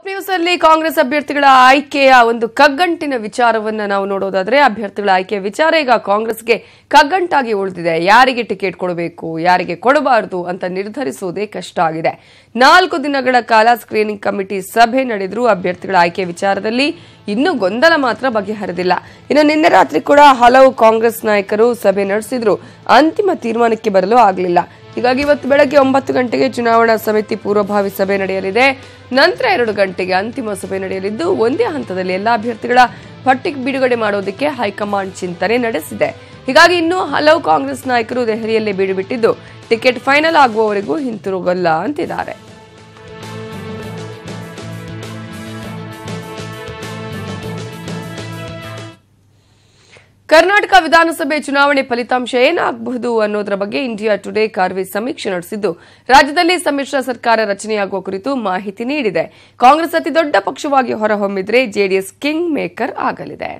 News ಅಲ್ಲಿ ಕಾಂಗ್ರೆಸ್ ಅಭ್ಯರ್ಥಿಗಳ ಆಯ್ಕೆಯ ಒಂದು ಕಗ್ಗಂಟಿನ ವಿಚಾರವನ್ನ ನಾವು ನೋಡೋದಾದ್ರೆ ಅಭ್ಯರ್ಥಿಗಳ ಆಯ್ಕೆಯ ವಿಚಾರ ಈಗ ಕಾಂಗ್ರೆಸ್ಗೆ ಕಗ್ಗಂಟಾಗಿ ಉಳಿದಿದೆ. ಯಾರಿಗೆ ಟಿಕೆಟ್ ಕೊಡಬೇಕು, ಯಾರಿಗೆ ಕೊಡಬಾರದು ಅಂತ ನಿರ್ಧರಿಸುವುದೇ ಕಷ್ಟ ಆಗಿದೆ. 4 ದಿನಗಳ ಕಾಲ ಸ್ಕ್ರೀನಿಂಗ್ ಕಮಿಟಿ ಸಭೆ ನಡೆದರೂ ಅಭ್ಯರ್ಥಿಗಳ ಆಯ್ಕೆ ವಿಚಾರದಲ್ಲಿ ಇನ್ನೂ ಗೊಂದಲ ಮಾತ್ರ ಬಗೆಹರಿದಿಲ್ಲ. ಇನ್ನು ನಿನ್ನೆ ರಾತ್ರಿ ಕೂಡ ಹಲವು ಕಾಂಗ್ರೆಸ್ ನಾಯಕರು ಸಭೆ ನಡೆಸಿದ್ರು, ಅಂತಿಮ ತೀರ್ಮಾನಕ್ಕೆ ಬರಲು ಆಗಲಿಲ್ಲ. ಹೀಗಾಗಿ ಇವತ್ತು ಬೆಳಗ್ಗೆ 9 ಗಂಟೆಗೆ ಚುನಾವಣಾ ಸಮಿತಿ ಪೂರ್ವಭಾವಿ ಸಭೆ ನಡೆಯಲಿದೆ. ನಂತರ 2 ಗಂಟೆಗೆ ಅಂತಿಮ ಸಭೆ ನಡೆಯಲಿದ್ದು ಒಂದೇ ಹಂತದಲ್ಲಿ ಎಲ್ಲಾ ಅಭ್ಯರ್ಥಿಗಳ ಪಟ್ಟಿ ಬಿಡುಗಡೆ ಮಾಡೋದಕ್ಕೆ ಹೈಕಮಾಂಡ್ ಚಿಂತನೆ ನಡೆಸಿದೆ. ಹೀಗಾಗಿ ಇನ್ನೂ ಹಲವು ಕಾಂಗ್ರೆಸ್ ನಾಯಕರು ದೆಹಲಿಯಲ್ಲೇ ಬೀಡುಬಿಟ್ಟಿದ್ದು ಟಿಕೆಟ್ ಫೈನಲ್ ಆಗುವವರೆಗೂ ಹಿಂತಿರುಗಲ್ಲ ಅಂತಿದ್ದಾರೆ. ಕರ್ನಾಟಕ ವಿಧಾನಸಭೆ ಚುನಾವಣೆ ಫಲಿತಾಂಶ ಏನಾಗಬಹುದು ಅನ್ನೋದರ ಬಗ್ಗೆ ಇಂಡಿಯಾ ಟುಡೇ ಕಾರ್ವಿ ಸಮೀಕ್ಷೆ ನಡೆಸಿದ್ದು ರಾಜ್ಯದಲ್ಲಿ ಸಮ್ಮಿಶ್ರ ಸರ್ಕಾರ ರಚನೆಯಾಗುವ ಕುರಿತು ಮಾಹಿತಿ ನೀಡಿದೆ. ಕಾಂಗ್ರೆಸ್ ಅತಿದೊಡ್ಡ ಪಕ್ಷವಾಗಿ ಹೊರಹೊಮ್ಮಿದ್ರೆ ಜೆಡಿಎಸ್ ಕಿಂಗ್ ಮೇಕರ್ ಆಗಲಿದೆ.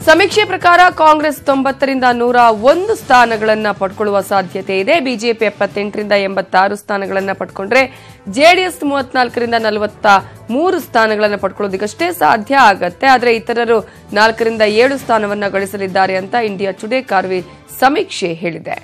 ಸಮೀಕ್ಷೆ ಪ್ರಕಾರ ಕಾಂಗ್ರೆಸ್ 90 ರಿಂದ 101 ಸ್ಥಾನಗಳನ್ನು ಪಡ್ಕೊಳ್ಳುವ ಸಾಧ್ಯತೆ ಇದೆ. ಬಿಜೆಪಿ 78 ರಿಂದ 86 ಸ್ಥಾನಗಳನ್ನು ಪಡ್ಕೊಂಡ್ರೆ ಜೆಡಿಎಸ್ 34 ರಿಂದ 43 ಸ್ಥಾನಗಳನ್ನು ಪಡ್ಕೊಳ್ಳೋದಕ್ಕಷ್ಟೇ ಸಾಧ್ಯ ಆಗತ್ತೆ. ಆದರೆ ಇತರರು 4 ರಿಂದ 7 ಸ್ಥಾನವನ್ನು ಗಳಿಸಲಿದ್ದಾರೆ ಅಂತ ಇಂಡಿಯಾ ಟುಡೇ ಕಾರ್ವಿ ಸಮೀಕ್ಷೆ ಹೇಳಿದೆ.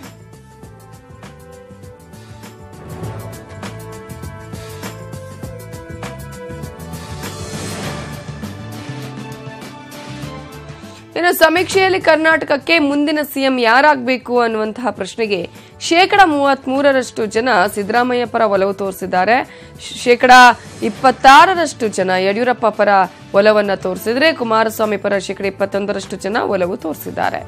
ಇನ್ನು ಸಮೀಕ್ಷೆಯಲ್ಲಿ ಕರ್ನಾಟಕಕ್ಕೆ ಮುಂದಿನ ಸಿಎಂ ಯಾರಾಗಬೇಕು ಅನ್ನುವಂತಹ ಪ್ರಶ್ನೆಗೆ 33% ಜನ ಸಿದ್ದರಾಮಯ್ಯ ಪರ ಒಲವು ತೋರಿಸಿದ್ದಾರೆ. 26% ಜನ ಯಡಿಯೂರಪ್ಪ ಪರ ಒಲವನ್ನ ತೋರಿಸಿದ್ರೆ ಕುಮಾರಸ್ವಾಮಿ ಪರ 21% ಜನ ಒಲವು ತೋರಿಸಿದ್ದಾರೆ.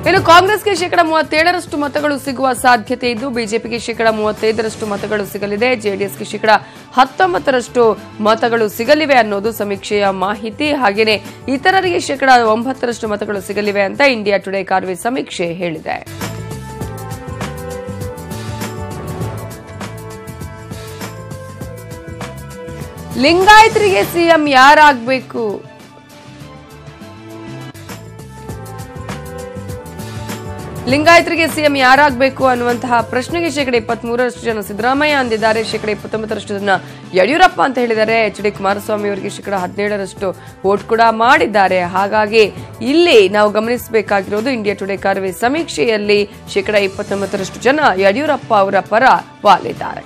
ಇನ್ನು ಕಾಂಗ್ರೆಸ್ಗೆ 37% ಮತಗಳು ಸಿಗುವ ಸಾಧ್ಯತೆ ಇದ್ದು ಬಿಜೆಪಿಗೆ 35% ಮತಗಳು ಸಿಗಲಿದೆ. ಜೆಡಿಎಸ್ಗೆ 19% ಮತಗಳು ಸಿಗಲಿವೆ ಅನ್ನೋದು ಸಮೀಕ್ಷೆಯ ಮಾಹಿತಿ. ಹಾಗೆಯೇ ಇತರರಿಗೆ 9% ಮತಗಳು ಸಿಗಲಿವೆ ಅಂತ ಇಂಡಿಯಾ ಟುಡೇ ಕಾರ್ವಿ ಸಮೀಕ್ಷೆ ಹೇಳಿದೆ. ಲಿಂಗಾಯತರಿಗೆ ಸಿಎಂ ಯಾರಾಗಬೇಕು? ಲಿಂಗಾಯತರಿಗೆ ಸಿಎಂ ಯಾರಾಗಬೇಕು ಅನ್ನುವಂತಹ ಪ್ರಶ್ನೆಗೆ 23% ಜನ ಸಿದ್ದರಾಮಯ್ಯ ಅಂದಿದ್ದಾರೆ, 29% ಜನ ಯಡಿಯೂರಪ್ಪ ಅಂತ ಹೇಳಿದ್ದಾರೆ. ಎಚ್.ಡಿ. ಕುಮಾರಸ್ವಾಮಿ ಅವರಿಗೆ 17% ವೋಟ್ ಕೂಡ ಮಾಡಿದ್ದಾರೆ. ಹಾಗಾಗಿ ಇಲ್ಲಿ ನಾವು ಗಮನಿಸಬೇಕಾಗಿರೋದು ಇಂಡಿಯಾ ಟುಡೇ ಕಾರ್ವಿ ಸಮೀಕ್ಷೆಯಲ್ಲಿ 29% ಜನ ಯಡಿಯೂರಪ್ಪ ಅವರ ಪರ ವಾಲಿದ್ದಾರೆ.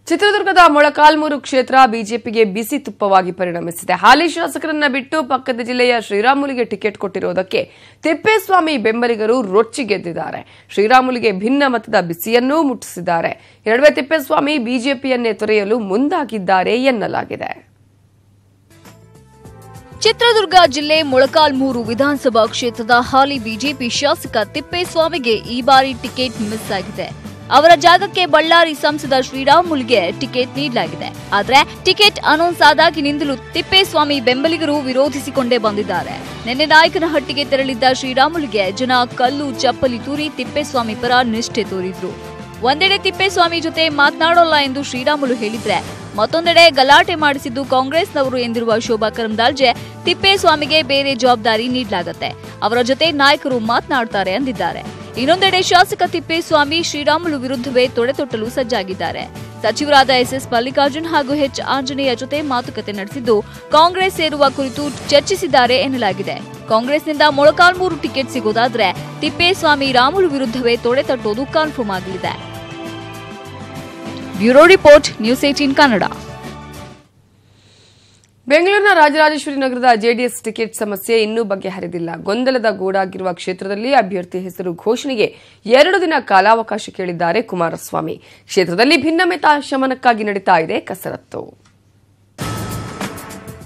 ಚಿತ್ರದುರ್ಗದ ಮೊಳಕಾಲ್ಮೂರು ಕ್ಷೇತ್ರ ಬಿಜೆಪಿಗೆ ಬಿಸಿ ತುಪ್ಪವಾಗಿ ಪರಿಣಮಿಸಿದೆ. ಹಾಲಿ ಶಾಸಕರನ್ನ ಬಿಟ್ಟು ಪಕ್ಕದ ಜಿಲ್ಲೆಯ ಶ್ರೀರಾಮುಲುಗೆ ಟಿಕೆಟ್ ಕೊಟ್ಟಿರುವುದಕ್ಕೆ ತಿಪ್ಪೇಸ್ವಾಮಿ ಬೆಂಬಲಿಗರು ರೊಚ್ಚಿಗೆದ್ದಿದ್ದಾರೆ. ಶ್ರೀರಾಮುಲುಗೆ ಭಿನ್ನ ಮತದ ಬಿಸಿಯನ್ನೂ ಮುಟ್ಟಿಸಿದ್ದಾರೆ. ಈ ನಡುವೆ ತಿಪ್ಪೇಸ್ವಾಮಿ ಬಿಜೆಪಿಯನ್ನೇ ತೊರೆಯಲು ಮುಂದಾಗಿದ್ದಾರೆ ಎನ್ನಲಾಗಿದೆ. ಚಿತ್ರದುರ್ಗ ಜಿಲ್ಲೆ ಮೊಳಕಾಲ್ಮೂರು ವಿಧಾನಸಭಾ ಕ್ಷೇತ್ರದ ಹಾಲಿ ಬಿಜೆಪಿ ಶಾಸಕ ತಿಪ್ಪೇಸ್ವಾಮಿಗೆ ಈ ಬಾರಿ ಟಿಕೆಟ್ ಮಿಸ್ ಆಗಿದೆ. ಅವರ ಜಾಗಕ್ಕೆ ಬಳ್ಳಾರಿ ಸಂಸದ ಶ್ರೀರಾಮುಲುಗೆ ಟಿಕೆಟ್ ನೀಡಲಾಗಿದೆ. ಆದರೆ ಟಿಕೆಟ್ ಅನೌನ್ಸ್ ಆದಾಗಿನಿಂದಲೂ ತಿಪ್ಪೇಸ್ವಾಮಿ ಬೆಂಬಲಿಗರು ವಿರೋಧಿಸಿಕೊಂಡೇ ಬಂದಿದ್ದಾರೆ. ನಿನ್ನೆ ನಾಯಕನಹಟ್ಟಿಗೆ ತೆರಳಿದ್ದ ಶ್ರೀರಾಮುಲುಗೆ ಜನ ಕಲ್ಲು ಚಪ್ಪಲಿ ತೂರಿ ತಿಪ್ಪೇಸ್ವಾಮಿ ಪರ ನಿಷ್ಠೆ ತೋರಿದ್ರು. ಒಂದೆಡೆ ತಿಪ್ಪೇಸ್ವಾಮಿ ಜೊತೆ ಮಾತನಾಡೋಲ್ಲ ಎಂದು ಶ್ರೀರಾಮುಲು ಹೇಳಿದ್ರೆ ಮತ್ತೊಂದೆಡೆ ಗಲಾಟೆ ಮಾಡಿಸಿದ್ದು ಕಾಂಗ್ರೆಸ್ನವರು ಎಂದಿರುವ ಶೋಭಾ ಕರಂದಾಜೆ ತಿಪ್ಪೇಸ್ವಾಮಿಗೆ ಬೇರೆ ಜವಾಬ್ದಾರಿ ನೀಡಲಾಗುತ್ತೆ, ಅವರ ಜೊತೆ ನಾಯಕರು ಮಾತನಾಡ್ತಾರೆ ಅಂದಿದ್ದಾರೆ. ಇನ್ನೊಂದೆಡೆ ಶಾಸಕ ತಿಪ್ಪೇಸ್ವಾಮಿ ಶ್ರೀರಾಮುಲು ವಿರುದ್ಧವೇ ತೊಡೆತೊಟ್ಟಲು ಸಜ್ಜಾಗಿದ್ದಾರೆ. ಸಚಿವರಾದ ಎಸ್ ಮಲ್ಲಿಕಾರ್ಜುನ್ ಹಾಗೂ ಎಚ್ ಆಂಜನೇಯ ಜೊತೆ ಮಾತುಕತೆ ನಡೆಸಿದ್ದು ಕಾಂಗ್ರೆಸ್ ಸೇರುವ ಕುರಿತು ಚರ್ಚಿಸಿದ್ದಾರೆ ಎನ್ನಲಾಗಿದೆ. ಕಾಂಗ್ರೆಸ್ನಿಂದ ಮೊಳಕಾಲ್ಮೂರು ಟಿಕೆಟ್ ಸಿಗೋದಾದ್ರೆ ತಿಪ್ಪೇಸ್ವಾಮಿ ರಾಮುಲು ವಿರುದ್ಧವೇ ತೊಡೆತಟ್ಟೋದು ಕನ್ಫರ್ಮ್ ಆಗಲಿದೆ. Bureau report, news 18 Kannada. ಬೆಂಗಳೂರಿನ ರಾಜರಾಜೇಶ್ವರಿ ನಗರದ ಜೆಡಿಎಸ್ ಟಿಕೆಟ್ ಸಮಸ್ಯೆ ಇನ್ನೂ ಬಗೆಹರಿದಿಲ್ಲ. ಗೊಂದಲದ ಗೂಡಾಗಿರುವ ಕ್ಷೇತ್ರದಲ್ಲಿ ಅಭ್ಯರ್ಥಿ ಹೆಸರು ಘೋಷಣೆಗೆ 2 ದಿನ ಕಾಲಾವಕಾಶ ಕೇಳಿದ್ದಾರೆ ಕುಮಾರಸ್ವಾಮಿ. ಕ್ಷೇತ್ರದಲ್ಲಿ ಭಿನ್ನಮತ ಶಮನಕ್ಕಾಗಿ ನಡೀತಾ ಇದೆ ಕಸರತ್ತು.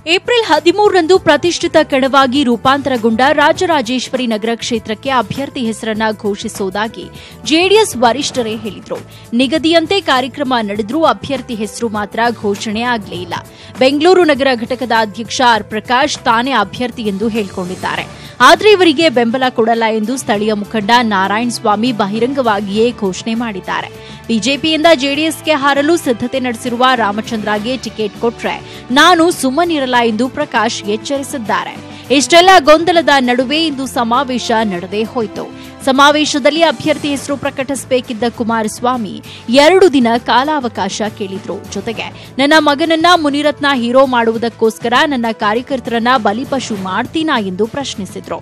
ಏಪ್ರಿಲ್ 13ರಂದು ಪ್ರತಿಷ್ಠಿತ ಕಣವಾಗಿ ರೂಪಾಂತರಗೊಂಡ ರಾಜರಾಜೇಶ್ವರಿ ನಗರ ಕ್ಷೇತ್ರಕ್ಕೆ ಅಭ್ಯರ್ಥಿ ಹೆಸರನ್ನ ಘೋಷಿಸುವುದಾಗಿ ಜೆಡಿಎಸ್ ವರಿಷ್ಠರೇ ಹೇಳಿದ್ರು. ನಿಗದಿಯಂತೆ ಕಾರ್ಯಕ್ರಮ ನಡೆದರೂ ಅಭ್ಯರ್ಥಿ ಹೆಸರು ಮಾತ್ರ ಘೋಷಣೆ ಆಗಲೇ ಇಲ್ಲ. ಬೆಂಗಳೂರು ನಗರ ಘಟಕದ ಅಧ್ಯಕ್ಷ ಆರ್ ಪ್ರಕಾಶ್ ತಾನೇ ಅಭ್ಯರ್ಥಿ ಎಂದು ಹೇಳಿಕೊಂಡಿದ್ದಾರೆ. ಆದರೆ ಇವರಿಗೆ ಬೆಂಬಲ ಕೊಡಲ್ಲ ಎಂದು ಸ್ಥಳೀಯ ಮುಖಂಡ ನಾರಾಯಣ ಸ್ವಾಮಿ ಬಹಿರಂಗವಾಗಿಯೇ ಘೋಷಣೆ ಮಾಡಿದ್ದಾರೆ. ಬಿಜೆಪಿಯಿಂದ ಜೆಡಿಎಸ್ಗೆ ಹಾರಲು ಸಿದ್ಧತೆ ನಡೆಸಿರುವ ರಾಮಚಂದ್ರಗೆ ಟಿಕೆಟ್ ಕೊಟ್ರೆ ನಾನು ಸುಮ್ಮನಿರಲ್ಲ ಎಂದು ಪ್ರಕಾಶ್ ಎಚ್ಚರಿಸಿದ್ದಾರೆ. ಇಷ್ಟೆಲ್ಲ ಗೊಂದಲದ ನಡುವೆ ಇಂದು ಸಮಾವೇಶ ನಡೆದೇ ಹೋಯಿತು. ಸಮಾವೇಶದಲ್ಲಿ ಅಭ್ಯರ್ಥಿ ಹೆಸರು ಪ್ರಕಟಿಸಬೇಕಿದ್ದ ಕುಮಾರಸ್ವಾಮಿ 2 ದಿನ ಕಾಲಾವಕಾಶ ಕೇಳಿದ್ರು. ಜೊತೆಗೆ ನನ್ನ ಮಗನನ್ನ ಮುನಿರತ್ನ ಹೀರೋ ಮಾಡುವುದಕ್ಕೋಸ್ಕರ ನನ್ನ ಕಾರ್ಯಕರ್ತರನ್ನ ಬಲಿಪಶು ಮಾಡ್ತೀನಾ ಎಂದು ಪ್ರಶ್ನಿಸಿದ್ರು.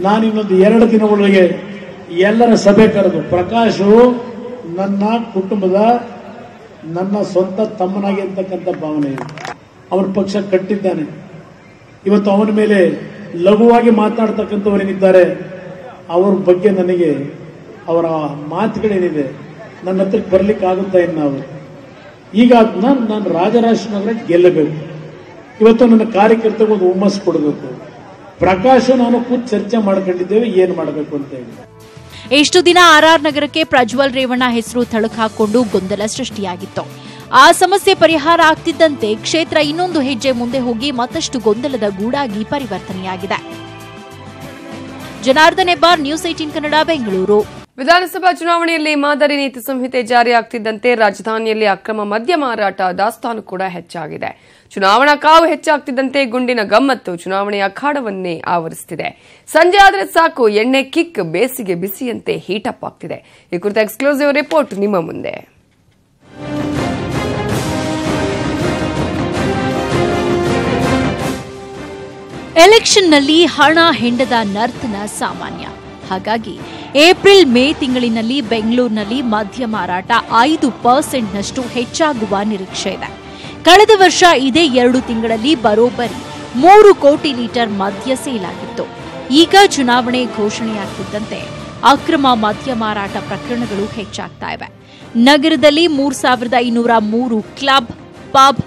ನಾನಿನ್ನೊಂದು 2 ದಿನಗಳಿಗೆ ಎಲ್ಲರ ಸಭೆ ಕರೆದು ಪ್ರಕಾಶು ನನ್ನ ಕುಟುಂಬದ ನನ್ನ ಸ್ವಂತ ತಮ್ಮನಾಗಿ ಅಂತಕ್ಕಂಥ ಭಾವನೆ ಇದೆ. ಅವನ ಪಕ್ಷ ಕಟ್ಟಿದ್ದಾನೆ. ಇವತ್ತು ಅವನ ಮೇಲೆ ಲಘುವಾಗಿ ಮಾತನಾಡ್ತಕ್ಕಂಥವರೇನಿದ್ದಾರೆ ಅವರ ಬಗ್ಗೆ ನನಗೆ ಅವರ ಮಾತುಗಳೇನಿದೆ ನನ್ನ ಹತ್ರಕ್ಕೆ ಬರ್ಲಿಕ್ಕೆ ಆಗುತ್ತಾ ಇಲ್ಲ. ನಾವು ಈಗ ನಾನು ರಾಜರಾಜೇಶ್ವರಿ ಗೆಲ್ಲಬೇಕು. ಇವತ್ತು ನನ್ನ ಕಾರ್ಯಕರ್ತರಿಗೆ ಒಂದು ಹುಮ್ಮಸ್ ಕೊಡಬೇಕು. ಪ್ರಕಾಶ್ ನಾನು ಕೂತ್ ಚರ್ಚೆ ಮಾಡ್ಕೊಂಡಿದ್ದೇವೆ ಏನು ಮಾಡಬೇಕು ಅಂತ ಹೇಳಿ. ಇಷ್ಟು ದಿನ ಆರ್ಆರ್ ನಗರಕ್ಕೆ ಪ್ರಜ್ವಲ್ ರೇವಣ್ಣ ಹೆಸರು ತಳುಕು ಹಾಕಿಕೊಂಡು ಗೊಂದಲ ಸೃಷ್ಟಿಯಾಗಿತ್ತು. ಆ ಸಮಸ್ಯೆ ಪರಿಹಾರ ಆಗ್ತಿದ್ದಂತೆ ಕ್ಷೇತ್ರ ಇನ್ನೊಂದು ಹೆಜ್ಜೆ ಮುಂದೆ ಹೋಗಿ ಮತ್ತಷ್ಟು ಗೊಂದಲದ ಗೂಡಾಗಿ ಪರಿವರ್ತನೆಯಾಗಿದೆ. ಜನಾರ್ದನ್ ಹೆಬ್ಬಾರ್, ನ್ಯೂಸ್ 18 ಕನ್ನಡ, ಬೆಂಗಳೂರು. ವಿಧಾನಸಭಾ ಚುನಾವಣೆಯಲ್ಲಿ ಮಾದರಿ ನೀತಿ ಸಂಹಿತೆ ಜಾರಿಯಾಗ್ತಿದ್ದಂತೆ ರಾಜಧಾನಿಯಲ್ಲಿ ಅಕ್ರಮ ಮದ್ಯ ಮಾರಾಟ ದಾಸ್ತಾನು ಕೂಡ ಹೆಚ್ಚಾಗಿದೆ. ಚುನಾವಣಾ ಕಾವು ಹೆಚ್ಚಾಗ್ತಿದ್ದಂತೆ ಗುಂಡಿನ ಗಮ್ಮತ್ತು ಚುನಾವಣೆಯ ಅಖಾಡವನ್ನೇ ಆವರಿಸುತ್ತಿದೆ. ಸಂಜೆ ಆದರೆ ಸಾಕು ಎಣ್ಣೆ ಕಿಕ್ ಬೇಸಿಗೆ ಬಿಸಿಯಂತೆ ಹೀಟಪ್ ಆಗ್ತಿದೆ. ಈ ಕುರಿತ ಎಕ್ಸ್ಕ್ಲೂಸಿವ್ ರಿಪೋರ್ಟ್ ನಿಮ್ಮ ಮುಂದೆ. ಎಲೆಕ್ಷನ್ನಲ್ಲಿ ಹಣ ಹೆಂಡದ ನರ್ತನ ಸಾಮಾನ್ಯ. ಹಾಗಾಗಿ ಏಪ್ರಿಲ್ ಮೇ ತಿಂಗಳಿನಲ್ಲಿ ಬೆಂಗಳೂರಿನಲ್ಲಿ ಮದ್ಯ ಮಾರಾಟ 5% ಹೆಚ್ಚಾಗುವ ನಿರೀಕ್ಷೆ ಇದೆ. ಕಳೆದ ವರ್ಷ ಇದೇ 2 ತಿಂಗಳಲ್ಲಿ ಬರೋಬ್ಬರಿ 3 ಕೋಟಿ ಲೀಟರ್ ಮದ್ಯ ಸೇಲಾಗಿತ್ತು. ಈಗ ಚುನಾವಣೆ ಘೋಷಣೆಯಾಗುತ್ತಿದ್ದಂತೆ ಅಕ್ರಮ ಮದ್ಯ ಮಾರಾಟ ಪ್ರಕರಣಗಳು ಹೆಚ್ಚಾಗ್ತಾ ಇವೆ. ನಗರದಲ್ಲಿ 3203 ಕ್ಲಬ್, ಪಬ್,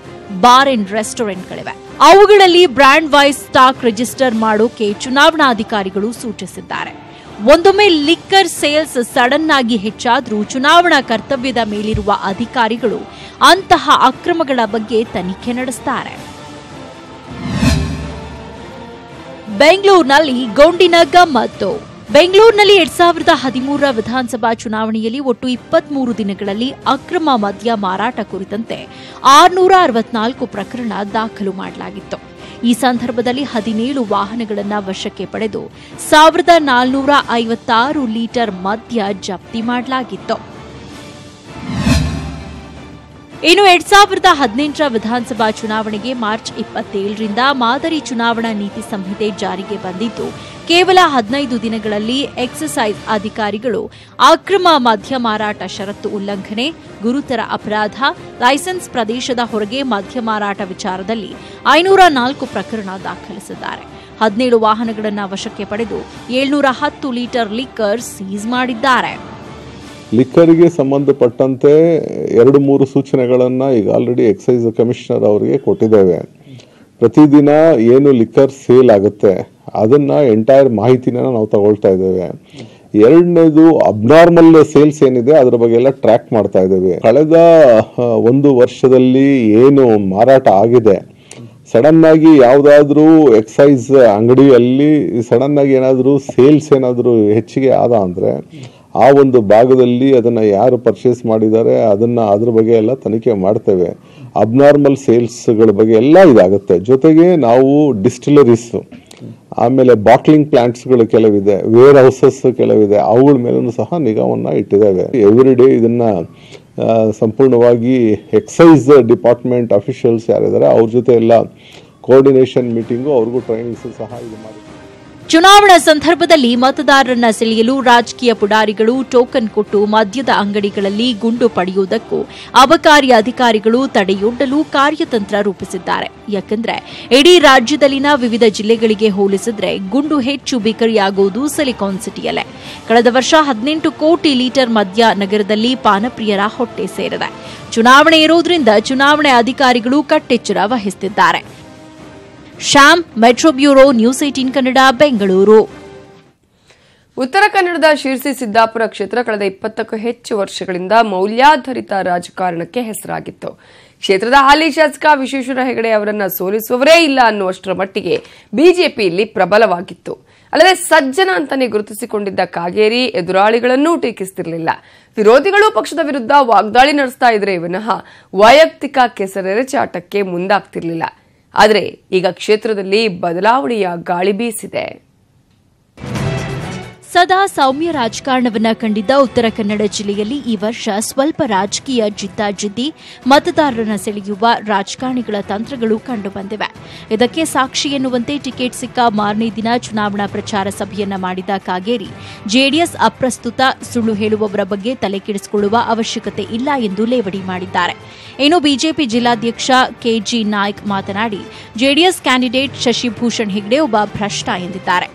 ಬಾರ್ ಅಂಡ್ ರೆಸ್ಟೋರೆಂಟ್ಗಳಿವೆ. ಅವುಗಳಲ್ಲಿ ಬ್ರ್ಯಾಂಡ್ ವೈಸ್ ಸ್ಟಾಕ್ ರಿಜಿಸ್ಟರ್ ಮಾಡೋಕೆ ಚುನಾವಣಾಧಿಕಾರಿಗಳು ಸೂಚಿಸಿದ್ದಾರೆ. ಒಂದೊಮ್ಮೆ ಲಿಕ್ಕರ್ ಸೇಲ್ಸ್ ಸಡನ್ ಆಗಿ ಹೆಚ್ಚಾದರೂ ಚುನಾವಣಾ ಕರ್ತವ್ಯದ ಮೇಲಿರುವ ಅಧಿಕಾರಿಗಳು ಅಂತಹ ಅಕ್ರಮಗಳ ಬಗ್ಗೆ ತನಿಖೆ ನಡೆಸುತ್ತಾರೆ. ಬೆಂಗಳೂರಿನಲ್ಲಿ ಗೊಂಡಿನ ಗಮ್ಮತ್ತು. ಬೆಂಗಳೂರಿನಲ್ಲಿ 2013 ವಿಧಾನಸಭಾ ಚುನಾವಣೆಯಲ್ಲಿ ಒಟ್ಟು 23 ದಿನಗಳಲ್ಲಿ ಅಕ್ರಮ ಮದ್ಯ ಮಾರಾಟ ಕುರಿತಂತೆ 664 ಪ್ರಕರಣ ದಾಖಲು ಮಾಡಲಾಗಿತ್ತು. ಈ ಸಂದರ್ಭದಲ್ಲಿ 17 ವಾಹನಗಳನ್ನು ವಶಕ್ಕೆ ಪಡೆದು 1456 ಲೀಟರ್ ಮದ್ಯ ಜಪ್ತಿ ಮಾಡಲಾಗಿತ್ತು. ಇನ್ನು 2018 ವಿಧಾನಸಭಾ ಚುನಾವಣೆಗೆ ಮಾರ್ಚ್ 27ರಿಂದ ಮಾದರಿ ಚುನಾವಣಾ ನೀತಿ ಸಂಹಿತೆ ಜಾರಿಗೆ ಬಂದಿದ್ದು ಕೇವಲ 15 ದಿನಗಳಲ್ಲಿ ಎಕ್ಸೈಸ್ ಅಧಿಕಾರಿಗಳು ಅಕ್ರಮ ಮದ್ಯ ಮಾರಾಟ ಷರತ್ತು ಉಲ್ಲಂಘನೆ, ಗುರುತರ ಅಪರಾಧ, ಲೈಸೆನ್ಸ್ ಪ್ರದೇಶದ ಹೊರಗೆ ಮದ್ಯ ಮಾರಾಟ ವಿಚಾರದಲ್ಲಿ 504 ಪ್ರಕರಣ ದಾಖಲಿಸಿದ್ದಾರೆ. 17 ವಾಹನಗಳನ್ನು ವಶಕ್ಕೆ ಪಡೆದು 710 ಲೀಟರ್ ಲಿಕ್ಕರ್ ಸೀಸ್ ಮಾಡಿದ್ದಾರೆ. ಲಿಕ್ಕರ್ಗೆ ಸಂಬಂಧಪಟ್ಟಂತೆ 2-3 ಸೂಚನೆಗಳನ್ನು ಈಗ ಆಲ್ರೆಡಿ ಎಕ್ಸೈಸ್ ಕಮಿಷನರ್ ಅವರಿಗೆ ಕೊಟ್ಟಿದ್ದೇವೆ. ಪ್ರತಿದಿನ ಏನು ಲಿಕ್ಕರ್ ಸೇಲ್ ಆಗುತ್ತೆ ಅದನ್ನ ಎಂಟೈರ್ ಮಾಹಿತಿನ ನಾವು ತಗೊಳ್ತಾ ಇದ್ದೇವೆ. ಎರಡನೇದು ಅಬ್ನಾರ್ಮಲ್ ಸೇಲ್ಸ್ ಏನಿದೆ ಅದರ ಬಗ್ಗೆ ಎಲ್ಲ ಟ್ರ್ಯಾಕ್ ಮಾಡ್ತಾ ಇದ್ದೇವೆ. ಕಳೆದ 1 ವರ್ಷದಲ್ಲಿ ಏನು ಮಾರಾಟ ಆಗಿದೆ, ಸಡನ್ ಆಗಿ ಯಾವುದಾದ್ರೂ ಎಕ್ಸೈಸ್ ಅಂಗಡಿಯಲ್ಲಿ ಸಡನ್ ಆಗಿ ಏನಾದರೂ ಸೇಲ್ಸ್ ಏನಾದರೂ ಹೆಚ್ಚಿಗೆ ಆದ ಅಂದ್ರೆ ಆ ಒಂದು ಭಾಗದಲ್ಲಿ ಅದನ್ನ ಯಾರು ಪರ್ಚೇಸ್ ಮಾಡಿದ್ದಾರೆ ಅದ್ರ ಬಗ್ಗೆ ಎಲ್ಲ ತನಿಖೆ ಮಾಡ್ತೇವೆ. ಅಬ್ನಾರ್ಮಲ್ ಸೇಲ್ಸ್ಗಳ ಬಗ್ಗೆ ಎಲ್ಲ ಇದಾಗುತ್ತೆ. ಜೊತೆಗೆ ನಾವು ಡಿಸ್ಟಿಲರೀಸ್, ಆಮೇಲೆ ಬಾಟ್ಲಿಂಗ್ ಪ್ಲಾಂಟ್ಸ್ಗಳು ಕೆಲವಿದೆ, ವೇರ್ ಹೌಸಸ್ ಕೆಲವಿದೆ, ಅವುಗಳ ಮೇಲೂ ಸಹ ನಿಗಾವನ್ನ ಇಟ್ಟಿದ್ದೇವೆ. ಎವ್ರಿ ಡೇ ಇದನ್ನ ಸಂಪೂರ್ಣವಾಗಿ ಎಕ್ಸೈಸ್ ಡಿಪಾರ್ಟ್ಮೆಂಟ್ ಅಫಿಷಿಯಲ್ಸ್ ಯಾರಿದ್ದಾರೆ ಅವ್ರ ಜೊತೆ ಎಲ್ಲ ಕೋಆರ್ಡಿನೇಷನ್ ಮೀಟಿಂಗು, ಅವ್ರಿಗೂ ಟ್ರೈನಿಂಗ್ಸ್ ಸಹ ಇದು ಮಾಡಿ. ಚುನಾವಣಾ ಸಂದರ್ಭದಲ್ಲಿ ಮತದಾರರನ್ನ ಸೆಳೆಯಲು ರಾಜಕೀಯ ಪುಡಾರಿಗಳು ಟೋಕನ್ ಕೊಟ್ಟು ಮದ್ಯದ ಅಂಗಡಿಗಳಲ್ಲಿ ಗುಂಡು ಪಡೆಯುವುದಕ್ಕೂ ಅಬಕಾರಿ ಅಧಿಕಾರಿಗಳು ತಡೆಯೊಡ್ಡಲು ಕಾರ್ಯತಂತ್ರ ರೂಪಿಸಿದ್ದಾರೆ. ಯಾಕಂದ್ರೆ ಇಡೀ ರಾಜ್ಯದಲ್ಲಿನ ವಿವಿಧ ಜಿಲ್ಲೆಗಳಿಗೆ ಹೋಲಿಸಿದ್ರೆ ಗುಂಡು ಹೆಚ್ಚು ಬಿಕರಿಯಾಗುವುದು ಸಿಲಿಕಾನ್ ಸಿಟಿಯಲ್ಲೇ. ಕಳೆದ ವರ್ಷ 18 ಕೋಟಿ ಲೀಟರ್ ಮದ್ಯ ನಗರದಲ್ಲಿ ಪಾನಪ್ರಿಯರ ಹೊಟ್ಟೆ ಸೇರಿದೆ. ಚುನಾವಣೆ ಇರೋದ್ರಿಂದ ಚುನಾವಣೆ ಅಧಿಕಾರಿಗಳು ಕಟ್ಟೆಚ್ಚರ ವಹಿಸುತ್ತಿದ್ದಾರೆ. Shyam, metro bureau, news 18 Kannada, Bengaluru. ಉತ್ತರ ಕನ್ನಡದ ಶಿರಸಿ ಸಿದ್ದಾಪುರ ಕ್ಷೇತ್ರ ಕಳೆದ 20ಕ್ಕೂ ಹೆಚ್ಚು ವರ್ಷಗಳಿಂದ ಮೌಲ್ಯಾಧಾರಿತ ರಾಜಕಾರಣಕ್ಕೆ ಹೆಸರಾಗಿತ್ತು. ಕ್ಷೇತ್ರದ ಹಾಲಿ ಶಾಸಕ ವಿಶ್ವೇಶ್ವರ ಹೆಗಡೆ ಅವರನ್ನ ಸೋಲಿಸುವವರೇ ಇಲ್ಲ ಅನ್ನುವಷ್ಟರ ಮಟ್ಟಿಗೆ ಬಿಜೆಪಿಯಲ್ಲಿ ಪ್ರಬಲವಾಗಿತ್ತು. ಅಲ್ಲದೆ ಸಜ್ಜನ ಅಂತಾನೆ ಗುರುತಿಸಿಕೊಂಡಿದ್ದ ಕಾಗೇರಿ ಎದುರಾಳಿಗಳನ್ನೂ ಟೀಕಿಸುತ್ತಿರಲಿಲ್ಲ. ವಿರೋಧಿಗಳು ಪಕ್ಷದ ವಿರುದ್ಧ ವಾಗ್ದಾಳಿ ನಡೆಸ್ತಾ ಇದ್ರೆ ವಿನಃ ವೈಯಕ್ತಿಕ ಕೆಸರೆರಚಾಟಕ್ಕೆ ಮುಂದಾಗ್ತಿರ್ಲಿಲ್ಲ. ಆದರೆ ಈಗ ಕ್ಷೇತ್ರದಲ್ಲಿ ಬದಲಾವಣೆಯ ಗಾಳಿ ಬೀಸಿದೆ. ಸದಾ ಸೌಮ್ಯ ರಾಜಕಾರಣವನ್ನ ಕಂಡಿದ್ದ ಉತ್ತರ ಕನ್ನಡ ಜಿಲ್ಲೆಯಲ್ಲಿ ಈ ವರ್ಷ ಸ್ವಲ್ಪ ರಾಜಕೀಯ ಜಿದ್ದಾಜಿದ್ದಿ, ಮತದಾರರನ್ನ ಸೆಳೆಯುವ ರಾಜಕಾರಣಿಗಳ ತಂತ್ರಗಳು ಕಂಡುಬಂದಿವೆ. ಇದಕ್ಕೆ ಸಾಕ್ಷಿ ಎನ್ನುವಂತೆ ಟಿಕೆಟ್ ಸಿಕ್ಕ ಮಾರನೇ ದಿನ ಚುನಾವಣಾ ಪ್ರಚಾರ ಸಭೆಯನ್ನ ಮಾಡಿದ ಕಾಗೇರಿ ಜೆಡಿಎಸ್ ಅಪ್ರಸ್ತುತ, ಸುಳ್ಳು ಹೇಳುವವರ ಬಗ್ಗೆ ತಲೆಕೆಡಿಸಿಕೊಳ್ಳುವ ಅವಶ್ಯಕತೆ ಇಲ್ಲ ಎಂದು ಲೇವಡಿ ಮಾಡಿದ್ದಾರೆ. ಇನ್ನು ಬಿಜೆಪಿ ಜಿಲ್ಲಾಧ್ಯಕ್ಷ ಕೆಜಿ ನಾಯ್ಕ್ ಮಾತನಾಡಿ ಜೆಡಿಎಸ್ ಕ್ಯಾಂಡಿಡೇಟ್ ಶಶಿಭೂಷಣ್ ಹೆಗ್ಡೆ ಒಬ್ಬ ಭ್ರಷ್ಟ ಎಂದಿದ್ದಾರೆ.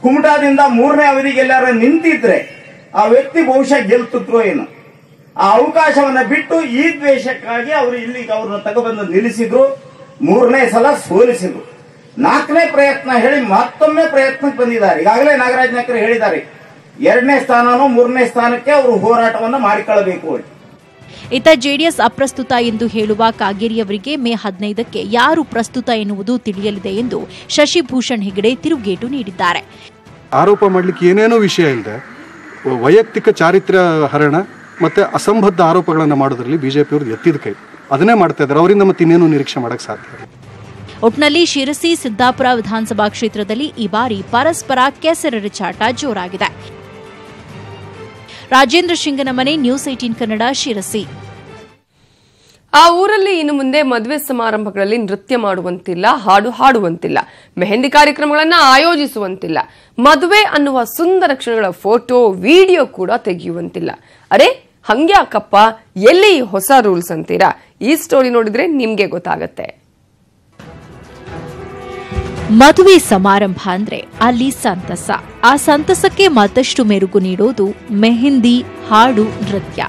ಕುಮಟಾದಿಂದ 3ನೇ ಅವಧಿಗೆ ಎಲ್ಲಾರು ನಿಂತಿದ್ರೆ ಆ ವ್ಯಕ್ತಿ ಬಹುಶಃ ಗೆಲ್ತಿದ್ರು ಏನು. ಆ ಅವಕಾಶವನ್ನ ಬಿಟ್ಟು ಈ ದ್ವೇಷಕ್ಕಾಗಿ ಅವರು ಇಲ್ಲಿಗೆ ಅವ್ರನ್ನ ತಗೊಬಂದು ನಿಲ್ಲಿಸಿದ್ರು. 3ನೇ ಸಲ ಸೋಲಿಸಿದ್ರು. 4ನೇ ಪ್ರಯತ್ನ ಹೇಳಿ ಮತ್ತೊಮ್ಮೆ ಪ್ರಯತ್ನಕ್ಕೆ ಬಂದಿದ್ದಾರೆ. ಈಗಾಗಲೇ ನಾಗರಾಜ್ ನಾಯ್ಕರು ಹೇಳಿದ್ದಾರೆ, 2ನೇ ಸ್ಥಾನನೋ 3ನೇ ಸ್ಥಾನಕ್ಕೆ ಅವರು ಹೋರಾಟವನ್ನು ಮಾಡಿಕೊಳ್ಳಬೇಕು. ಇತ್ತ ಜೆಡಿಎಸ್ ಅಪ್ರಸ್ತುತ ಎಂದು ಹೇಳುವ ಕಾಗೇರಿಯವರಿಗೆ ಮೇ 15ಕ್ಕೆ ಯಾರು ಪ್ರಸ್ತುತ ಎನ್ನುವುದು ತಿಳಿಯಲಿದೆ ಎಂದು ಶಶಿಭೂಷಣ್ ಹೆಗಡೆ ತಿರುಗೇಟು ನೀಡಿದ್ದಾರೆ. ಆರೋಪ ಮಾಡಲಿಕ್ಕೆ ಏನೇನೋ ವಿಷಯ ಇಲ್ಲದೆ ವೈಯಕ್ತಿಕ ಚಾರಿತ್ರ್ಯ ಹರಣ ಮತ್ತೆ ಅಸಂಬದ್ಧ ಆರೋಪಗಳನ್ನು ಮಾಡೋದ್ರಲ್ಲಿ ಬಿಜೆಪಿಯವರು ಎತ್ತಿದ ಕೈ, ಅದನ್ನೇ ಮಾಡ್ತಾ ಇದ್ದಾರೆ. ಅವರಿಂದ ಮತ್ತೆ ಇನ್ನೇನು ನಿರೀಕ್ಷೆ ಮಾಡಕ್ಕೆ ಸಾಧ್ಯ. ಒಟ್ನಲ್ಲಿ ಶಿರಸಿ ಸಿದ್ದಾಪುರ ವಿಧಾನಸಭಾ ಕ್ಷೇತ್ರದಲ್ಲಿ ಈ ಬಾರಿ ಪರಸ್ಪರ ಕೆಸರೆರಚಾಟ ಜೋರಾಗಿದೆ. ರಾಜೇಂದ್ರ ಶಿಂಗನಮನೆ, ನ್ಯೂಸ್ 18 ಕನ್ನಡ, ಶಿರಸಿ. ಆ ಊರಲ್ಲಿ ಇನ್ನು ಮುಂದೆ ಮದುವೆ ಸಮಾರಂಭಗಳಲ್ಲಿ ನೃತ್ಯ ಮಾಡುವಂತಿಲ್ಲ, ಹಾಡು ಹಾಡುವಂತಿಲ್ಲ, ಮೆಹಂದಿ ಕಾರ್ಯಕ್ರಮಗಳನ್ನು ಆಯೋಜಿಸುವಂತಿಲ್ಲ, ಮದುವೆ ಅನ್ನುವ ಸುಂದರ ಕ್ಷಣಗಳ ಫೋಟೋ, ವಿಡಿಯೋ ಕೂಡ ತೆಗೆಯುವಂತಿಲ್ಲ. ಅರೆ ಹಂಗ್ಯಾಕಪ್ಪ, ಎಲ್ಲಿ ಹೊಸ ರೂಲ್ಸ್ ಅಂತೀರಾ? ಈ ಸ್ಟೋರಿ ನೋಡಿದ್ರೆ ನಿಮ್ಗೆ ಗೊತ್ತಾಗತ್ತೆ. ಮದುವೆ ಸಮಾರಂಭ ಅಂದ್ರೆ ಅಲ್ಲಿ ಸಂತಸ. ಆ ಸಂತಸಕ್ಕೆ ಮತ್ತಷ್ಟು ಮೆರುಗು ನೀಡೋದು ಮೆಹಂದಿ, ಹಾಡು, ನೃತ್ಯ.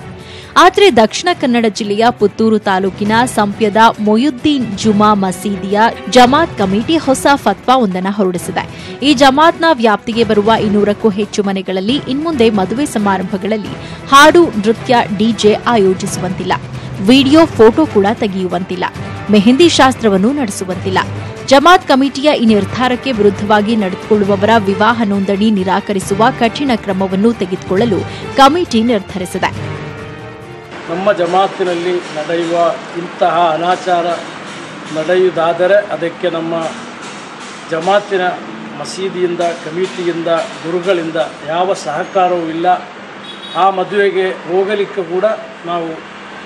ಆದರೆ ದಕ್ಷಿಣ ಕನ್ನಡ ಜಿಲ್ಲೆಯ ಪುತ್ತೂರು ತಾಲೂಕಿನ ಸಂಪ್ಯದ ಮೊಯುದ್ದೀನ್ ಜುಮಾ ಮಸೀದಿಯ ಜಮಾತ್ ಕಮಿಟಿ ಹೊಸ ಫತ್ವಾ ಒಂದನ್ನು ಹೊರಡಿಸಿದೆ. ಈ ಜಮಾತ್ನ ವ್ಯಾಪ್ತಿಗೆ ಬರುವ 200ಕ್ಕೂ ಹೆಚ್ಚು ಮನೆಗಳಲ್ಲಿ ಇನ್ಮುಂದೆ ಮದುವೆ ಸಮಾರಂಭಗಳಲ್ಲಿ ಹಾಡು, ನೃತ್ಯ, ಡಿಜೆ ಆಯೋಜಿಸುವಂತಿಲ್ಲ, ವಿಡಿಯೋ, ಫೋಟೋ ಕೂಡ ತೆಗೆಯುವಂತಿಲ್ಲ, ಮೆಹಂದಿ ಶಾಸ್ತ್ರವನ್ನು ನಡೆಸುವಂತಿಲ್ಲ. ಜಮಾತ್ ಕಮಿಟಿಯ ಈ ನಿರ್ಧಾರಕ್ಕೆ ವಿರುದ್ಧವಾಗಿ ನಡೆದುಕೊಳ್ಳುವವರ ವಿವಾಹ ನೋಂದಣಿ ನಿರಾಕರಿಸುವ ಕಠಿಣ ಕ್ರಮವನ್ನು ತೆಗೆದುಕೊಳ್ಳಲು ಕಮಿಟಿ ನಿರ್ಧರಿಸಿದೆ. ನಮ್ಮ ಜಮಾತಿನಲ್ಲಿ ನಡೆಯುವ ಇಂತಹ ಅನಾಚಾರ ನಡೆಯುವುದಾದರೆ ಅದಕ್ಕೆ ನಮ್ಮ ಜಮಾತಿನ ಮಸೀದಿಯಿಂದ, ಕಮಿಟಿಯಿಂದ, ಗುರುಗಳಿಂದ ಯಾವ ಸಹಕಾರವೂ ಇಲ್ಲ. ಆ ಮದುವೆಗೆ ಹೋಗಲಿಕ್ಕೆ ಕೂಡ ನಾವು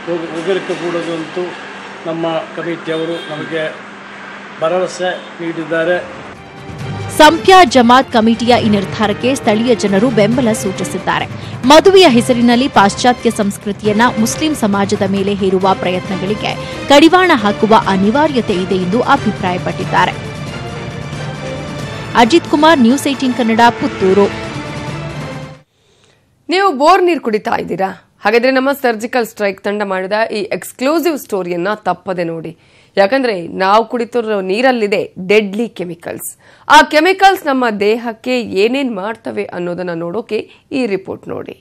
ಹೋಗಲಿಕ್ಕೆ ಕೂಡದಂತೂ ನಮ್ಮ ಕಮಿಟಿಯವರು ನಮಗೆ ಭರವಸೆ ನೀಡಿದ್ದಾರೆ. ಸಂಪ್ಯ ಜಮಾತ್ ಕಮಿಟಿಯ ಈ ನಿರ್ಧಾರಕ್ಕೆ ಸ್ಥಳೀಯ ಜನರು ಬೆಂಬಲ ಸೂಚಿಸಿದ್ದಾರೆ. ಮದುವೆಯ ಹೆಸರಿನಲ್ಲಿ ಪಾಶ್ಚಾತ್ಯ ಸಂಸ್ಕೃತಿಯನ್ನ ಮುಸ್ಲಿಂ ಸಮಾಜದ ಮೇಲೆ ಹೇರುವ ಪ್ರಯತ್ನಗಳಿಗೆ ಕಡಿವಾಣ ಹಾಕುವ ಅನಿವಾರ್ಯತೆ ಇದೆ ಎಂದು ಅಭಿಪ್ರಾಯಪಟ್ಟಿದ್ದಾರೆ. ಅಜಿತ್ ಕುಮಾರ್, ನ್ಯೂಸ್ 18 ಕನ್ನಡ, ಪುತ್ತೂರು. ನೀವು ಬೋರ್ ನೀರು ಕುಡಿತಾ ಇದ್ದೀರಾ? ಹಾಗಾದ್ರೆ ನಮ್ಮ ಸರ್ಜಿಕಲ್ ಸ್ಟ್ರೈಕ್ ತಂಡ ಮಾಡಿದ ಈ ಎಕ್ಸ್ಕ್ಲೂಸಿವ್ ಸ್ಟೋರಿಯನ್ನ ತಪ್ಪದೆ ನೋಡಿ. ಯಾಕಂದ್ರೆ ನಾವು ಕುಡಿತಿರೋ ನೀರಲ್ಲಿದೆ ಡೆಡ್ಲಿ ಕೆಮಿಕಲ್ಸ್. ಆ ಕೆಮಿಕಲ್ಸ್ ನಮ್ಮ ದೇಹಕ್ಕೆ ಏನೇನ್ ಮಾಡ್ತವೆ ಅನ್ನೋದನ್ನ ನೋಡೋಕೆ ಈ ರಿಪೋರ್ಟ್ ನೋಡಿ.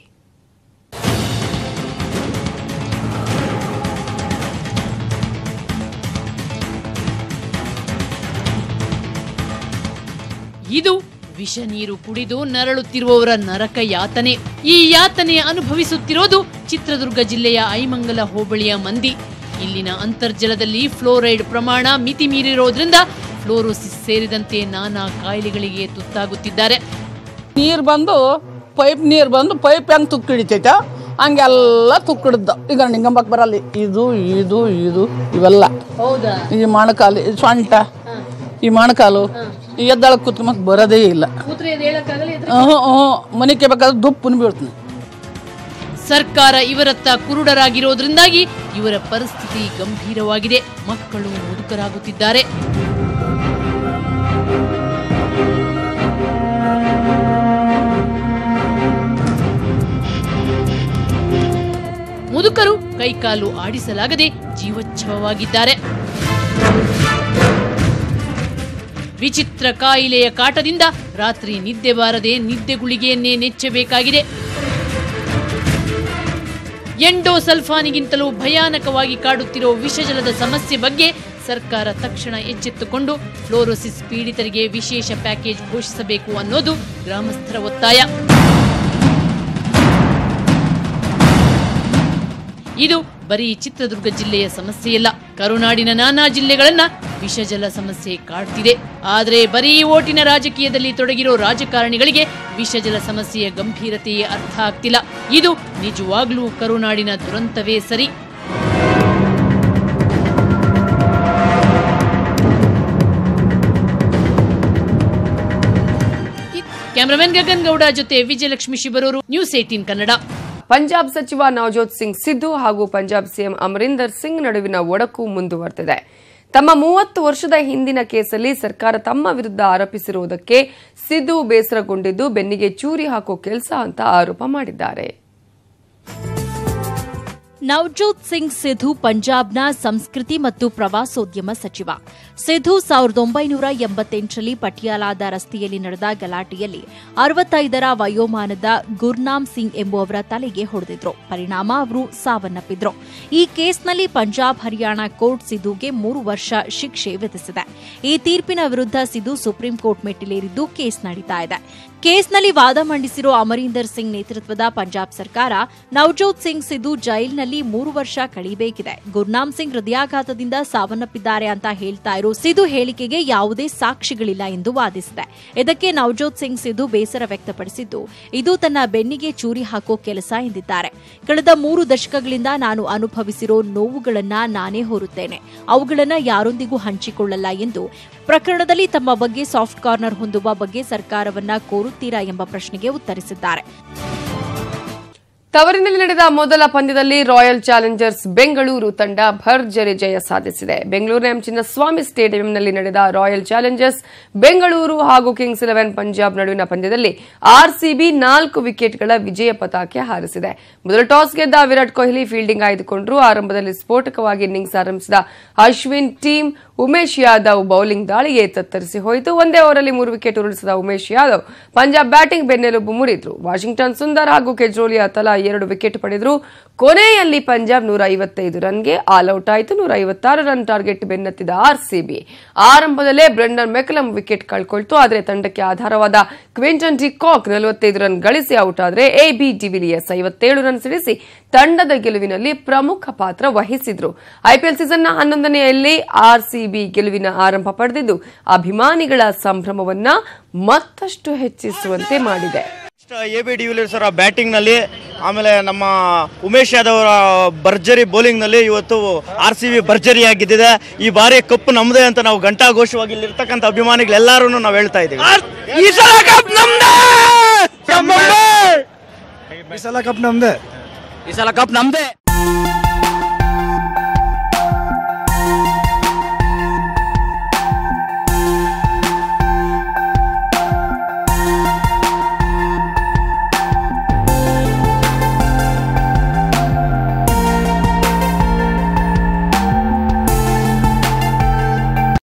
ಇದು ವಿಷ ನೀರು ಕುಡಿದು ನರಳುತ್ತಿರುವವರ ನರಕ ಯಾತನೆ. ಈ ಯಾತನೆ ಅನುಭವಿಸುತ್ತಿರೋದು ಚಿತ್ರದುರ್ಗ ಜಿಲ್ಲೆಯ ಐಮಂಗಲ ಹೋಬಳಿಯ ಮಂದಿ. ಇಲ್ಲಿನ ಅಂತರ್ಜಲದಲ್ಲಿ ಫ್ಲೋರೈಡ್ ಪ್ರಮಾಣ ಮಿತಿ ಮೀರಿರೋದ್ರಿಂದ ಫ್ಲೋರೋಸಿಸ್ ಸೇರಿದಂತೆ ನಾನಾ ಕಾಯಿಲೆಗಳಿಗೆ ತುತ್ತಾಗುತ್ತಿದ್ದಾರೆ. ನೀರು ಬಂದು ಪೈಪ್ ಹೆಂಗೆ ತುಕ್ಕಿಡಿತೈತ ಹಂಗೆಲ್ಲ ತುಕ್ಕಿಡ್ದ. ಈಗ ನಿಂಗಂಬಕ್ ಬರಲ್ಲ ಇದು ಇವೆಲ್ಲ. ಈ ಮೊಣಕಾಲು ಸೊಂಟ, ಈ ಮೊಣಕಾಲು ಎದ್ದಾಳ ಕೂತ್ಕೊಂಡ್ ಬರೋದೇ ಇಲ್ಲ. ಮನೆಗೆ ಬೇಕಾದ್ರೆ ದುಪ್ಪನ್ನು ಬೀಳ್ತೀನಿ. ಸರ್ಕಾರ ಇವರತ್ತ ಕುರುಡರಾಗಿರೋದ್ರಿಂದಾಗಿ ಇವರ ಪರಿಸ್ಥಿತಿ ಗಂಭೀರವಾಗಿದೆ. ಮಕ್ಕಳು ಮುದುಕರಾಗುತ್ತಿದ್ದಾರೆ. ಮುದುಕರು ಕೈಕಾಲು ಆಡಿಸಲಾಗದೆ ಜೀವಚ್ಛವವಾಗಿದ್ದಾರೆ. ವಿಚಿತ್ರ ಕಾಯಿಲೆಯ ಕಾಟದಿಂದ ರಾತ್ರಿ ನಿದ್ದೆ ಬಾರದೆ ನಿದ್ದೆ ಗುಳಿಗೆಯನ್ನೇ ನೆಚ್ಚಬೇಕಾಗಿದೆ. ಎಂಡೋಸಲ್ಫಾನಿಗಿಂತಲೂ ಭಯಾನಕವಾಗಿ ಕಾಡುತ್ತಿರೋ ವಿಷಜಲದ ಸಮಸ್ಯೆ ಬಗ್ಗೆ ಸರ್ಕಾರ ತಕ್ಷಣ ಎಚ್ಚೆತ್ತುಕೊಂಡು ಫ್ಲೋರೋಸಿಸ್ ಪೀಡಿತರಿಗೆ ವಿಶೇಷ ಪ್ಯಾಕೇಜ್ ಘೋಷಿಸಬೇಕು ಅನ್ನೋದು ಗ್ರಾಮಸ್ಥರ ಒತ್ತಾಯ. ಇದು ಬರೀ ಚಿತ್ರದುರ್ಗ ಜಿಲ್ಲೆಯ ಸಮಸ್ಯೆಯಲ್ಲ, ಕರುನಾಡಿನ ನಾನಾ ಜಿಲ್ಲೆಗಳನ್ನ ವಿಷಜಲ ಸಮಸ್ಯೆ ಕಾಡ್ತಿದೆ. ಆದರೆ ಬರೀ ಓಟಿನ ರಾಜಕೀಯದಲ್ಲಿ ತೊಡಗಿರೋ ರಾಜಕಾರಣಿಗಳಿಗೆ ವಿಷಜಲ ಸಮಸ್ಯೆಯ ಗಂಭೀರತೆಯೇ ಅರ್ಥ ಆಗ್ತಿಲ್ಲ. ಇದು ನಿಜವಾಗ್ಲೂ ಕರುನಾಡಿನ ದುರಂತವೇ ಸರಿ. ಕ್ಯಾಮರಾಮನ್ ಗಗನ್ ಗೌಡ ಜೊತೆ ವಿಜಯಲಕ್ಷ್ಮಿ ಶಿಬರೂರು, ನ್ಯೂಸ್ 18 ಕನ್ನಡ. ಪಂಜಾಬ್ ಸಚಿವ ನವಜೋತ್ ಸಿಂಗ್ ಸಿದ್ದು ಹಾಗೂ ಪಂಜಾಬ್ ಸಿಎಂ ಅಮರಿಂದರ್ ಸಿಂಗ್ ನಡುವಿನ ಒಡಕು ಮುಂದುವರೆದಿದೆ. ತಮ್ಮ 30 ವರ್ಷದ ಹಿಂದಿನ ಕೇಸಲ್ಲಿ ಸರ್ಕಾರ ತಮ್ಮ ವಿರುದ್ಧ ಆರೋಪಿಸಿರುವುದಕ್ಕೆ ಸಿದ್ದು ಬೇಸರಗೊಂಡಿದ್ದು ಬೆನ್ನಿಗೆ ಚೂರಿ ಹಾಕೋ ಕೆಲಸ ಅಂತ ಆರೋಪ ಮಾಡಿದ್ದಾರೆ. ನವಜೋತ್ ಸಿಂಗ್ ಸಿಧು ಪಂಜಾಬ್ನ ಸಂಸ್ಕೃತಿ ಮತ್ತು ಪ್ರವಾಸೋದ್ಯಮ ಸಚಿವ. ಸಿಧು 1988ರಲ್ಲಿ ಪಟಿಯಾಲಾದ ರಸ್ತೆಯಲ್ಲಿ ನಡೆದ ಗಲಾಟೆಯಲ್ಲಿ 65ರ ವಯೋಮಾನದ ಗುರ್ನಾಮ್ ಸಿಂಗ್ ಎಂಬುವವರ ತಲೆಗೆ ಹೊಡೆದಿದ್ರು. ಪರಿಣಾಮ ಅವರು ಸಾವನ್ನಪ್ಪಿದ್ರು. ಈ ಕೇಸ್ನಲ್ಲಿ ಪಂಜಾಬ್ ಹರಿಯಾಣ ಕೋರ್ಟ್ ಸಿಧುಗೆ 3 ವರ್ಷ ಶಿಕ್ಷೆ ವಿಧಿಸಿದೆ. ಈ ತೀರ್ಪಿನ ವಿರುದ್ಧ ಸಿಧು ಸುಪ್ರೀಂ ಕೋರ್ಟ್ ಮೆಟ್ಟಿಲೇರಿದ್ದು ಕೇಸ್ ನಡೀತಾ ಇದೆ. ಕೇಸ್ನಲ್ಲಿ ವಾದ ಮಂಡಿಸಿರೋ ಅಮರೀಂದರ್ ಸಿಂಗ್ ನೇತೃತ್ವದ ಪಂಜಾಬ್ ಸರ್ಕಾರ ನವಜೋತ್ ಸಿಂಗ್ ಸಿಧು ಜೈಲಿನಲ್ಲಿ 3 ವರ್ಷ ಕಳೆಯಬೇಕಿದೆ. ಗುರ್ನಾಮ್ ಸಿಂಗ್ ಹೃದಯಾಘಾತದಿಂದ ಸಾವನ್ನಪ್ಪಿದ್ದಾರೆ ಅಂತ ಹೇಳ್ತಾ ಇರೋ ಸಿಧು ಹೇಳಿಕೆಗೆ ಯಾವುದೇ ಸಾಕ್ಷಿಗಳಿಲ್ಲ ಎಂದು ವಾದಿಸಿದೆ. ಇದಕ್ಕೆ ನವಜೋತ್ ಸಿಂಗ್ ಸಿಧು ಬೇಸರ ವ್ಯಕ್ತಪಡಿಸಿದ್ದು, ಇದು ತನ್ನ ಬೆನ್ನಿಗೆ ಚೂರಿ ಹಾಕೋ ಕೆಲಸ ಎಂದಿದ್ದಾರೆ. ಕಳೆದ 3 ದಶಕಗಳಿಂದ ನಾನು ಅನುಭವಿಸಿರೋ ನೋವುಗಳನ್ನ ನಾನೇ ಹೊರುತ್ತೇನೆ, ಅವುಗಳನ್ನ ಯಾರೊಂದಿಗೂ ಹಂಚಿಕೊಳ್ಳಲ್ಲ ಎಂದು ಪ್ರಕರಣದಲ್ಲಿ ತಮ್ಮ ಬಗ್ಗೆ ಸಾಫ್ಟ್ ಕಾರ್ನರ್ ಹೊಂದುವ ಬಗ್ಗೆ ಸರ್ಕಾರವನ್ನ ಕೋರುತ್ತೀರಾ ಎಂಬ ಪ್ರಶ್ನೆಗೆ ಉತ್ತರಿಸಿದ್ದಾರೆ. ತವರಿನಲ್ಲಿ ನಡೆದ ಮೊದಲ ಪಂದ್ಯದಲ್ಲಿ ರಾಯಲ್ ಚಾಲೆಂಜರ್ಸ್ ಬೆಂಗಳೂರು ತಂಡ ಭರ್ಜರಿ ಜಯ ಸಾಧಿಸಿದೆ. ಬೆಂಗಳೂರಿನ ಚಿನ್ನಸ್ವಾಮಿ ಸ್ಟೇಡಿಯಂನಲ್ಲಿ ನಡೆದ ರಾಯಲ್ ಚಾಲೆಂಜರ್ಸ್ ಬೆಂಗಳೂರು ಹಾಗೂ ಕಿಂಗ್ಸ್ 11 ಪಂಜಾಬ್ ನಡುವಿನ ಪಂದ್ಯದಲ್ಲಿ ಆರ್ಸಿಬಿ 4 ವಿಕೆಟ್ಗಳ ವಿಜಯ ಪತಾಕೆ ಹಾರಿಸಿದೆ. ಮೊದಲ ಟಾಸ್ ಗೆದ್ದ ವಿರಾಟ್ ಕೊಹ್ಲಿ ಫೀಲ್ಡಿಂಗ್ ಆಯ್ದುಕೊಂಡರು. ಆರಂಭದಲ್ಲಿ ಸ್ಫೋಟಕವಾಗಿ ಇನ್ನಿಂಗ್ಸ್ ಆರಂಭಿಸಿದ ಅಶ್ವಿನ್ ಟೀಮ್ ಉಮೇಶ್ ಯಾದವ್ ಬೌಲಿಂಗ್ ದಾಳಿಗೆ ತತ್ತರಿಸಿ ಹೋಯಿತು. ಒಂದೇ ಓವರಲ್ಲಿ 3 ವಿಕೆಟ್ ಉರುಳಿಸಿದ ಉಮೇಶ್ ಯಾದವ್ ಪಂಜಾಬ್ ಬ್ಯಾಟಿಂಗ್ ಬೆನ್ನೆಲುಬು ಮುರಿದ್ರು. ವಾಷಿಂಗ್ಟನ್ ಸುಂದರ್ ಹಾಗೂ ಕೆಜ್ರೋಲಿಯಾ ತಲಾ 2 ವಿಕೆಟ್ ಪಡೆದರು. ಕೊನೆಯಲ್ಲಿ ಪಂಜಾಬ್ 155 ರನ್ಗೆ ಆಲ್ಔಟ್ ಆಯಿತು. 156 ರನ್ ಟಾರ್ಗೆಟ್ ಬೆನ್ನತ್ತಿದ ಆರ್ಸಿಬಿ ಆರಂಭದಲ್ಲೇ ಬ್ರೆಂಡನ್ ಮೆಕಲಮ್ ವಿಕೆಟ್ ಕಳ್ಕೊಳ್ತು. ಆದರೆ ತಂಡಕ್ಕೆ ಆಧಾರವಾದ ಕ್ವಿಂಟನ್ ಡಿ ಕಾಕ್ 45 ರನ್ ಗಳಿಸಿ ಔಟ್ ಆದರೆ ಎಬಿ ಡಿವಿಲಿಯರ್ಸ್ 57 ರನ್ ಸಿಡಿಸಿ ತಂಡದ ಗೆಲುವಿನಲ್ಲಿ ಪ್ರಮುಖ ಪಾತ್ರ ವಹಿಸಿದ್ರು. ಐಪಿಎಲ್ ಸೀಸನ್ನ 11ನೆಯಲ್ಲಿ ಆರ್ಸಿಬಿ ಗೆಲುವಿನ ಆರಂಭ ಪಡೆದಿದ್ದು ಅಭಿಮಾನಿಗಳ ಸಂಭ್ರಮವನ್ನ ಮತ್ತಷ್ಟು ಹೆಚ್ಚಿಸುವಂತೆ ಮಾಡಿದೆ. ಎಬಿ ಡಿವಿಲಿಯರ್ಸ್ ಅವರ ಬ್ಯಾಟಿಂಗ್ ನಲ್ಲಿ, ಆಮೇಲೆ ನಮ್ಮ ಉಮೇಶ್ ಯಾದವ್ ಅವರ ಭರ್ಜರಿ ಬೌಲಿಂಗ್ ನಲ್ಲಿ ಇವತ್ತು ಆರ್ಸಿಬಿ ಭರ್ಜರಿಯಾಗಿ ಗೆದ್ದಿದೆ. ಈ ಬಾರಿ ಕಪ್ ನಮ್ಮದೇ ಅಂತ ನಾವು ಘಂಟಾಘೋಷವಾಗಿ ಇಲ್ಲಿರ್ತಕ್ಕಂಥ ಅಭಿಮಾನಿಗಳೆಲ್ಲರೂ ನಾವು ಹೇಳ್ತಾ ಇದ್ದೀವಿ. ಈ ಸಲ ಕಪ್ ನಮ್ಮದೇ.